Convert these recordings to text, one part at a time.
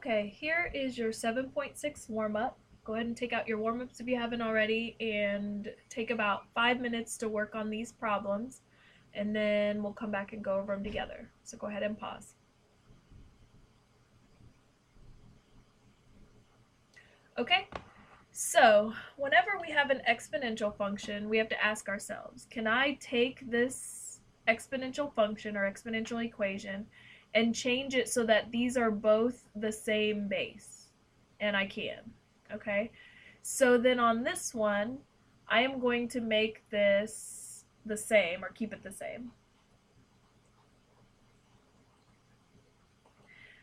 Okay, here is your 7.6 warm-up. Go ahead and take out your warm-ups if you haven't already and take about 5 minutes to work on these problems, and then we'll come back and go over them together. So go ahead and pause. Okay, so whenever we have an exponential function, we have to ask ourselves, can I take this exponential function or exponential equation and change it so that these are both the same base? And I can. Okay, so then on this one, I am going to make this the same, or keep it the same.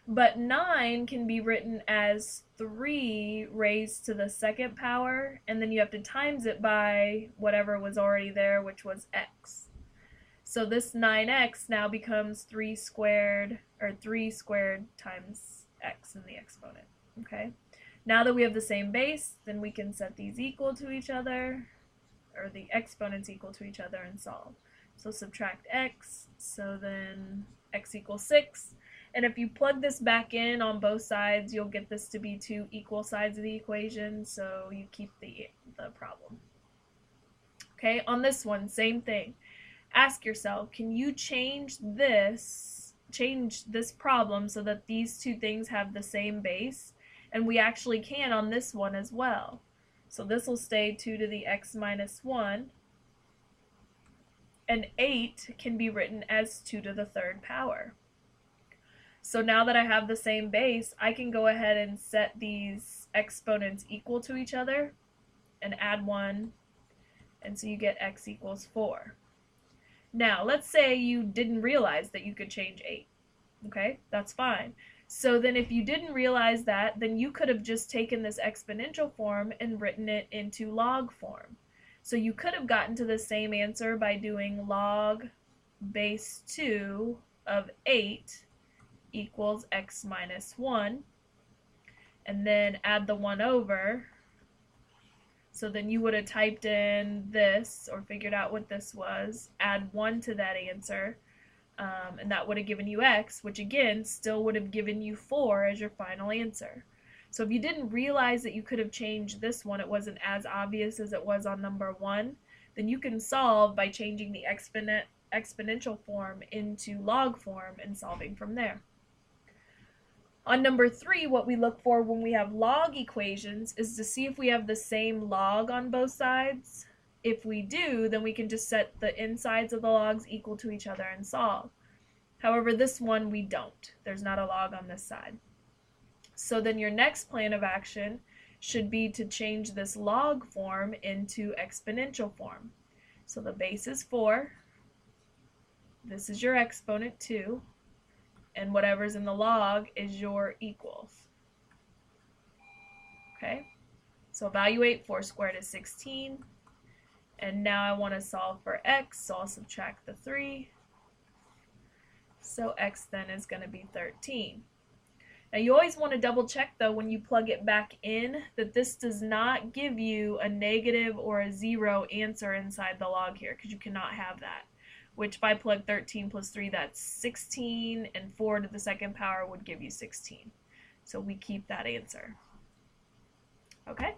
But 9 can be written as 3 raised to the second power, and then you have to times it by whatever was already there, which was x. So this 9x now becomes 3 squared, or 3 squared times x in the exponent. Okay, now that we have the same base, then we can set these equal to each other, or the exponents equal to each other, and solve. So subtract x, so then x equals 6. And if you plug this back in on both sides, you'll get this to be two equal sides of the equation, so you keep the problem. Okay, on this one, same thing. Ask yourself, can you change this problem so that these two things have the same base? And we actually can on this one as well. So this will stay 2 to the x minus 1. And 8 can be written as 2 to the third power. So now that I have the same base, I can go ahead and set these exponents equal to each other and add 1, and so you get x equals 4. Now, let's say you didn't realize that you could change 8. Okay, that's fine. So then if you didn't realize that, then you could have just taken this exponential form and written it into log form. So you could have gotten to the same answer by doing log base 2 of 8 equals x minus 1, and then add the 1 over. So then you would have typed in this, or figured out what this was, add 1 to that answer, and that would have given you x, which again still would have given you 4 as your final answer. So if you didn't realize that you could have changed this one, it wasn't as obvious as it was on number 1, then you can solve by changing the exponential form into log form and solving from there. On number 3, what we look for when we have log equations is to see if we have the same log on both sides. If we do, then we can just set the insides of the logs equal to each other and solve. However, this one we don't. There's not a log on this side. So then your next plan of action should be to change this log form into exponential form. So the base is 4. This is your exponent 2. And whatever's in the log is your equals. Okay, so evaluate. 4 squared is 16. And now I want to solve for x, so I'll subtract the 3. So x then is going to be 13. Now you always want to double check though when you plug it back in that this does not give you a negative or a 0 answer inside the log here, because you cannot have that. Which if I plug 13 plus 3, that's 16, and 4 to the second power would give you 16. So we keep that answer. Okay?